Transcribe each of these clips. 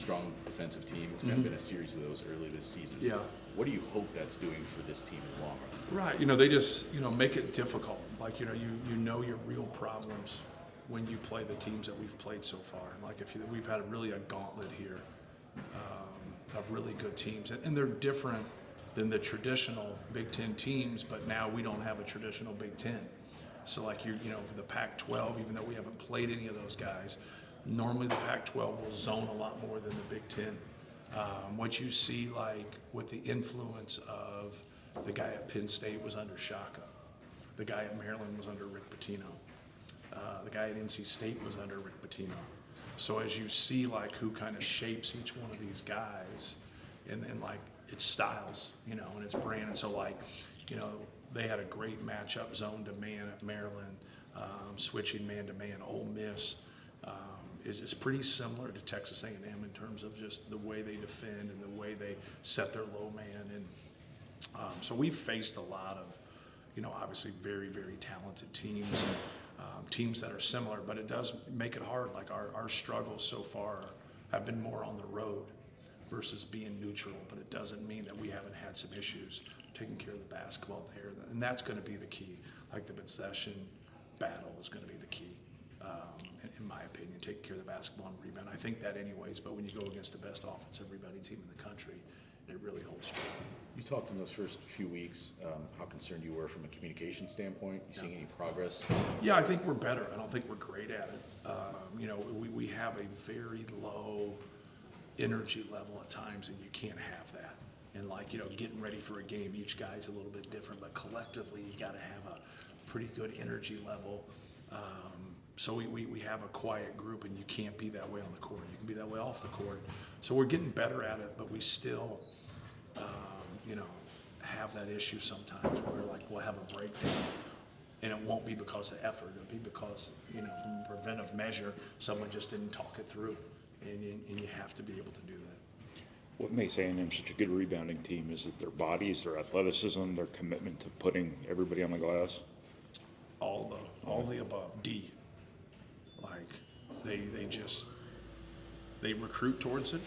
strong defensive team. It's kind of been a series of those early this season. Yeah. What do you hope that's doing for this team in the long run? Right. They just, make it difficult. Like, you know your real problems when you play the teams that we've played so far. Like, we've had really a gauntlet here of really good teams. And they're different than the traditional Big Ten teams, but now we don't have a traditional Big Ten. So, like, for the Pac-12, even though we haven't played any of those guys, normally the Pac-12 will zone a lot more than the Big Ten. What you see, like, with the influence of the guy at Penn State was under Shaka. The guy at Maryland was under Rick Pitino. The guy at NC State was under Rick Pitino. So as you see, like, who kind of shapes each one of these guys, and like, its styles, and its brand. And so, like, they had a great matchup zone to man at Maryland, switching man to man. Ole Miss is pretty similar to Texas A&M in terms of just the way they defend and the way they set their low man. And so we've faced a lot of, obviously very, very talented teams, and teams that are similar, but it does make it hard. Like, our struggles so far have been more on the road versus being neutral, but it doesn't mean that we haven't had some issues taking care of the basketball there. And that's going to be the key. Like, the possession battle is going to be the key, in my opinion, taking care of the basketball and rebound. I think that anyways, but when you go against the best offensive rebounding team in the country, it really holds true. You talked in those first few weeks how concerned you were from a communication standpoint. You seeing any progress? Yeah, I think we're better. I don't think we're great at it. We have a very low energy level at times, and you can't have that. And, like, getting ready for a game, each guy's a little bit different, but collectively you got to have a pretty good energy level. So we have a quiet group, and you can't be that way on the court. You can be that way off the court. So we're getting better at it, but we still, have that issue sometimes where, like, we'll have a breakdown, and it won't be because of effort. It'll be because, from a preventive measure, someone just didn't talk it through, and you have to be able to do that. What makes A&M such a good rebounding team? Is it their bodies, their athleticism, their commitment to putting everybody on the glass? All the above. D. Like, they recruit towards it.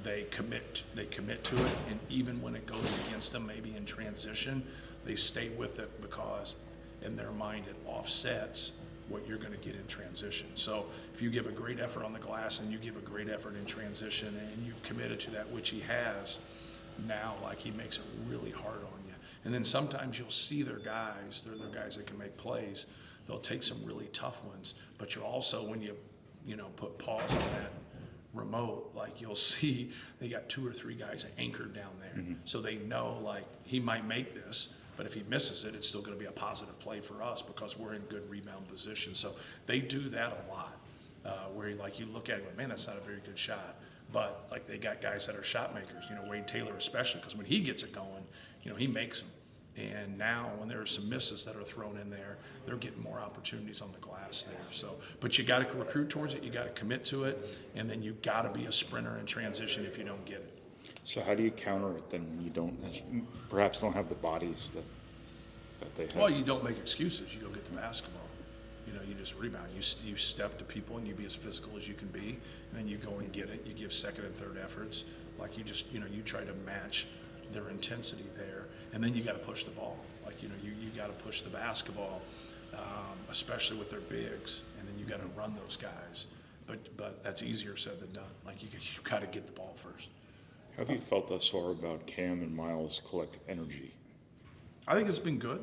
They commit to it, and even when it goes against them, maybe in transition, they stay with it because in their mind it offsets what you're going to get in transition. So if you give a great effort on the glass and you give a great effort in transition and you've committed to that, which he has, now, like, he makes it really hard on you. And then sometimes you'll see their guys, they're guys that can make plays. They'll take some really tough ones, but you'll also, when you put pause on that remote, like, you'll see they got 2 or 3 guys anchored down there. Mm-hmm. So they know, like, he might make this, but if he misses it, it's still going to be a positive play for us because we're in good rebound position. So they do that a lot, where, like, you look at it, man, that's not a very good shot. But, like, they got guys that are shot makers, Wade Taylor especially, because when he gets it going, he makes them. And now when there are some misses that are thrown in there, they're getting more opportunities on the glass there. So, but you got to recruit towards it, you got to commit to it, and then you got to be a sprinter in transition if you don't get it. So how do you counter it then when you perhaps don't have the bodies that they have? Well, you don't make excuses. You go get the basketball. You just rebound. You step to people and you be as physical as you can be, and then you go and get it. You give second and third efforts. Like, you just, you try to match their intensity there, and then you got to push the ball. Like, you got to push the basketball, especially with their bigs, and then you got to run those guys. But that's easier said than done. Like, you got to get the ball first. How have you felt thus far about Cam and Miles' collective energy? I think it's been good.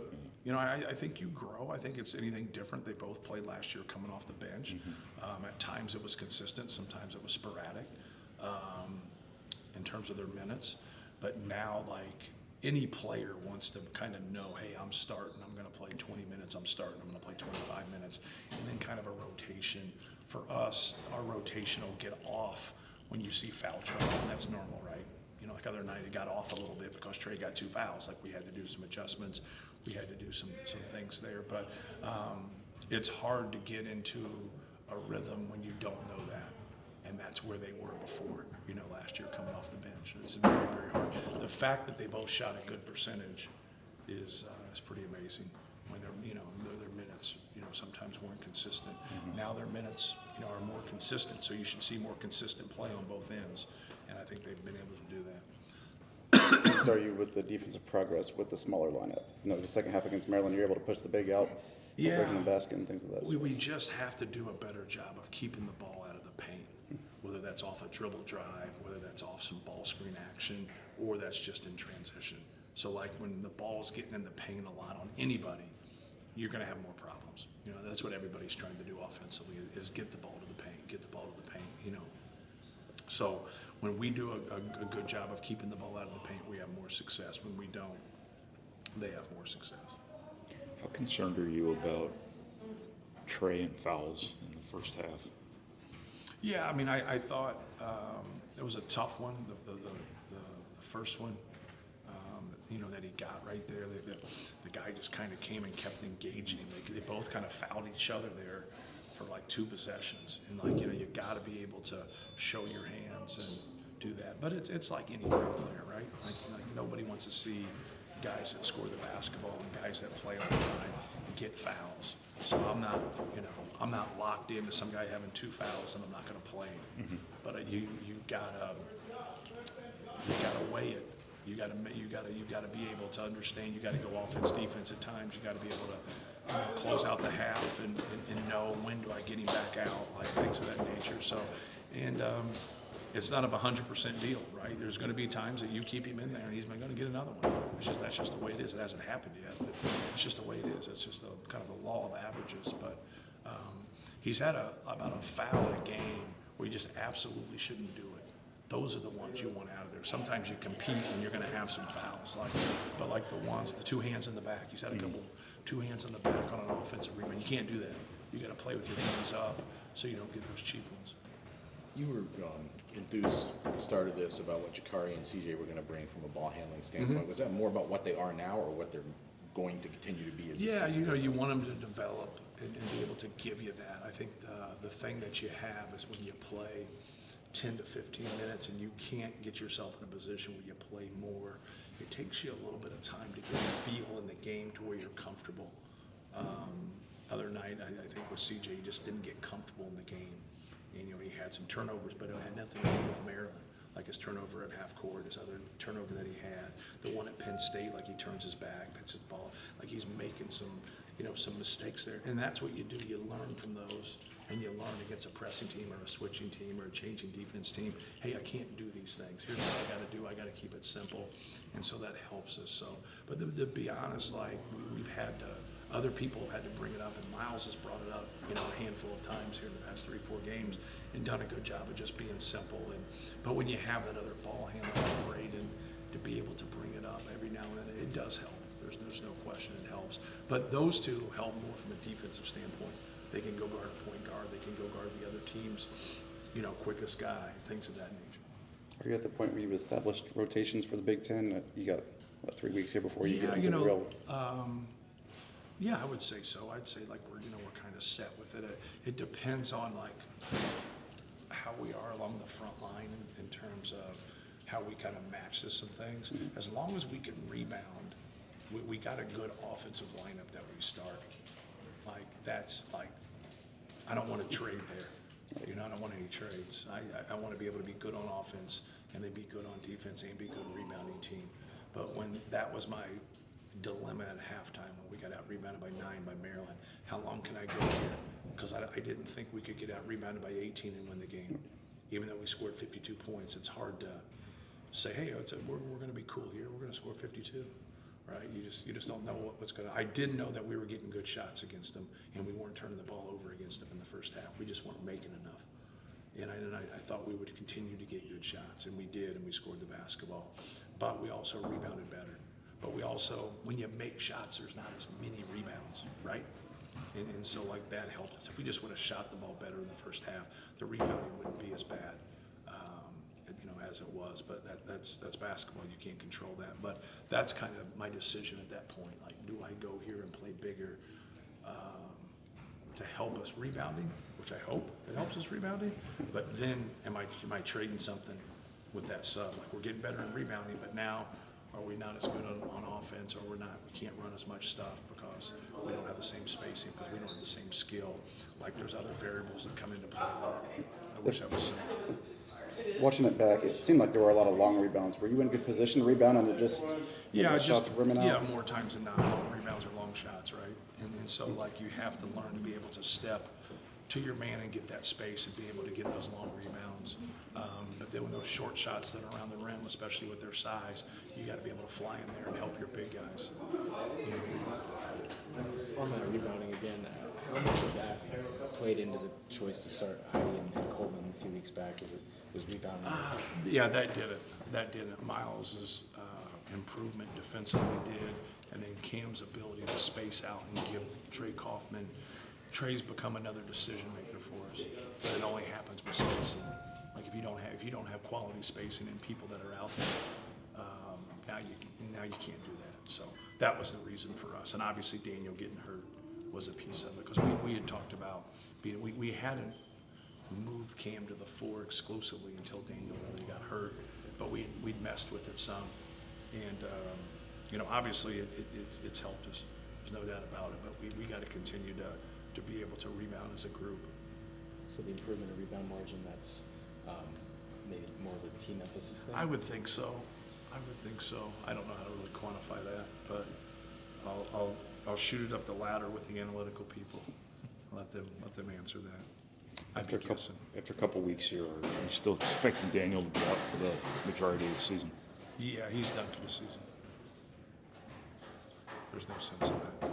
I think you grow. I think it's anything different. They both played last year coming off the bench. Mm-hmm. At times it was consistent. Sometimes it was sporadic in terms of their minutes. But now, like, any player wants to kind of know, hey, I'm starting. I'm going to play 20 minutes. I'm starting. I'm going to play 25 minutes. And then kind of a rotation. For us, our rotation will get off when you see foul trouble. And that's normal, right? Like, other night it got off a little bit because Trey got 2 fouls. Like, we had to do some adjustments. We had to do some things there. But it's hard to get into a rhythm when you don't know that. And that's where they were before, last year coming off the bench. It's very, very hard. The fact that they both shot a good percentage is pretty amazing when they're, their minutes. minutes, sometimes weren't consistent. Now their minutes, are more consistent, so you should see more consistent play on both ends, and I think they've been able to do that. Pleased are you with the defensive progress with the smaller lineup? The second half against Maryland, you're able to push the big out, breaking the basket and things like that. We just have to do a better job of keeping the ball out of the paint, whether that's off a dribble drive, whether that's off some ball screen action, or that's just in transition. So like when the ball's getting in the paint a lot on anybody, you're going to have more problems. That's what everybody's trying to do offensively is get the ball to the paint, get the ball to the paint, So when we do a good job of keeping the ball out of the paint, we have more success. When we don't, they have more success. How concerned are you about Trey and fouls in the first half? Yeah, I thought it was a tough one, the first one, that he got right there. The guy just kind of came and kept engaging him. They both kind of fouled each other there for like 2 possessions. And you got to be able to show your hands and do that. But it's like any great player, right? Like nobody wants to see guys that score the basketball and guys that play all the time get fouls. So I'm not locked into some guy having 2 fouls and I'm not going to play him. Mm-hmm. But you gotta weigh it. You gotta be able to understand. You got to go offense, defense at times. You got to be able to close out the half and know when do I get him back out, like things of that nature. So, it's not a 100% deal, right? There's going to be times that you keep him in there and he's going to get another one. That's just the way it is. It hasn't happened yet, but it's just the way it is. It's just kind of a law of averages. But he's had about a foul a game where you just absolutely shouldn't do it. Those are the ones you want out of there. Sometimes you compete and you're going to have some fouls, but the 2 hands in the back. He's had a couple 2 hands in the back on an offensive rebound. You can't do that. You got to play with your hands up so you don't get those cheap ones. You were enthused at the start of this about what Jakari and CJ were going to bring from a ball handling standpoint. Mm-hmm. Was that more about what they are now or what they're going to continue to be as a season? You want them to develop and be able to give you that. I think the thing that you have is when you play 10 to 15 minutes and you can't get yourself in a position where you play more, it takes you a little bit of time to get a feel in the game to where you're comfortable. Other night, I think with CJ, he just didn't get comfortable in the game. And, he had some turnovers, but it had nothing to do with Maryland. Like his turnover at half court, his other turnover that he had, the one at Penn State, like he turns his back, puts his ball, like he's making some mistakes there. And that's what you do. You learn from those, and you learn against a pressing team or a switching team or a changing defense team. Hey, I can't do these things. Here's what I got to do. I got to keep it simple, and so that helps us. So, but to be honest, like we've had to. Other people have had to bring it up, and Miles has brought it up, a handful of times here in the past 3-4 games, and done a good job of just being simple. But when you have that other ball handler, Braden, to be able to bring it up every now and then, it does help. There's no question it helps. But those two help more from a defensive standpoint. They can go guard a point guard. They can go guard the other team's, quickest guy, things of that nature. Are you at the point where you've established rotations for the Big Ten? You got 3 weeks here before you get into the real. Yeah, I would say so. I'd say we're kind of set with it. It depends on how we are along the front line in terms of how we kind of match this and things. Mm-hmm. As long as we can rebound, we got a good offensive lineup that we start. I don't want to trade there. I don't want any trades. I want to be able to be good on offense and then be good on defense and be a good rebounding team. But when that was my dilemma at halftime when we got out rebounded by 9 by Maryland. How long can I go here? Because I didn't think we could get out rebounded by 18 and win the game. Even though we scored 52 points, it's hard to say, hey, we're going to be cool here. We're going to score 52, right? You just don't know what's going to. I did know that we were getting good shots against them, and we weren't turning the ball over against them in the first half. We just weren't making enough. And I thought we would continue to get good shots, and we did, and we scored the basketball. But we also rebounded better. But we also, when you make shots, there's not as many rebounds, right? And so that helped us. If we just would have shot the ball better in the first half, the rebounding wouldn't be as bad, as it was. But that's basketball. You can't control that. But that's kind of my decision at that point. Do I go here and play bigger to help us rebounding, which I hope it helps us rebounding. But then am I trading something with that sub? We're getting better in rebounding, but now are we not as good on offense, or we can't run as much stuff because we don't have the same spacing, because we don't have the same skill. Like there's other variables that come into play there. I wish I was simple. Watching it back, it seemed like there were a lot of long rebounds. Were you in good position to rebound and to just shots rimming out? More times than not, long rebounds are long shots, right? And so like you have to learn to be able to step to your man and get that space and be able to get those long rebounds. But then when those short shots that are around the rim, especially with their size, you got to be able to fly in there and help your big guys. On that rebounding again, how much of that played into the choice to start Heidi and Colvin a few weeks back? Was rebounding? Yeah, that did it. That did it. Miles' improvement defensively did, and then Cam's ability to space out and give Trey Kaufman. Trey's become another decision maker for us, but it only happens with spacing. Like if you don't have quality spacing and people that are out there, now you can't do that. So that was the reason for us, and obviously Daniel getting hurt was a piece of it, because we had talked about we hadn't moved Cam to the 4 exclusively until Daniel really got hurt, but we'd messed with it some, and obviously it's helped us. There's no doubt about it, but we got to continue to be able to rebound as a group. So the improvement of rebound margin, that's maybe more of a team emphasis thing? I would think so. I don't know how to really quantify that, but I'll shoot it up the ladder with the analytical people. Let them answer that. After a couple weeks here, are you still expecting Daniel to be out for the majority of the season? Yeah, he's done for the season. There's no sense in that.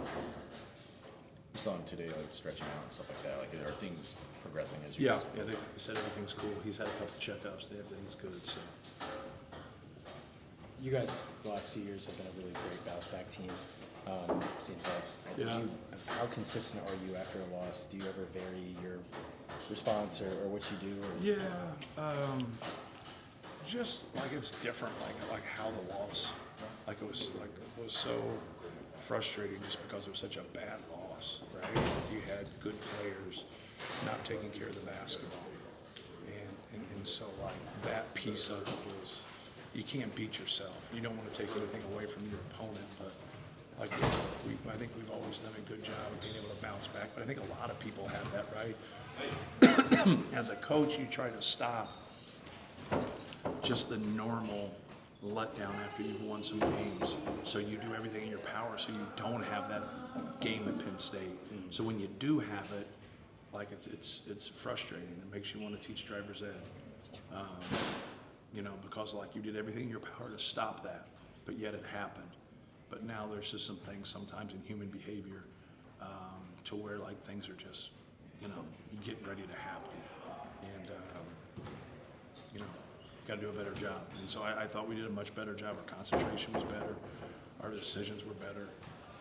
We saw him today, like stretching out and stuff like that. Like, are things progressing as you Yeah, guys? they said everything's cool. He's had a couple checkups. Everything's good. So You guys, the last few years, have been a really great bounce back team. Seems like. Yeah. How consistent are you after a loss? Do you ever vary your response or what you do? Or? yeah, just like it's different. Like how the loss, it was so frustrating just because it was such a bad loss, right? You had good players not taking care of the basketball, and so like that piece of it was, you can't beat yourself. You don't want to take anything away from your opponent, but like I think we've always done a good job of being able to bounce back. But I think a lot of people have that, right? As a coach, you try to stop just the normal letdown after you've won some games. So you do everything in your power so you don't have that game at Penn State. So when you do have it, like it's frustrating. It makes you want to teach driver's ed. Because like you did everything in your power to stop that, but yet it happened. But now there's just some things sometimes in human behavior to where like things are just, getting ready to happen. And, got to do a better job. And so I thought we did a much better job. Our concentration was better. Our decisions were better.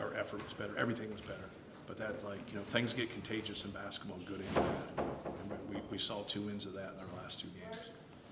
Our effort was better. Everything was better. But that's like, things get contagious in basketball, good and bad. And we saw 2 ends of that in our last 2 games.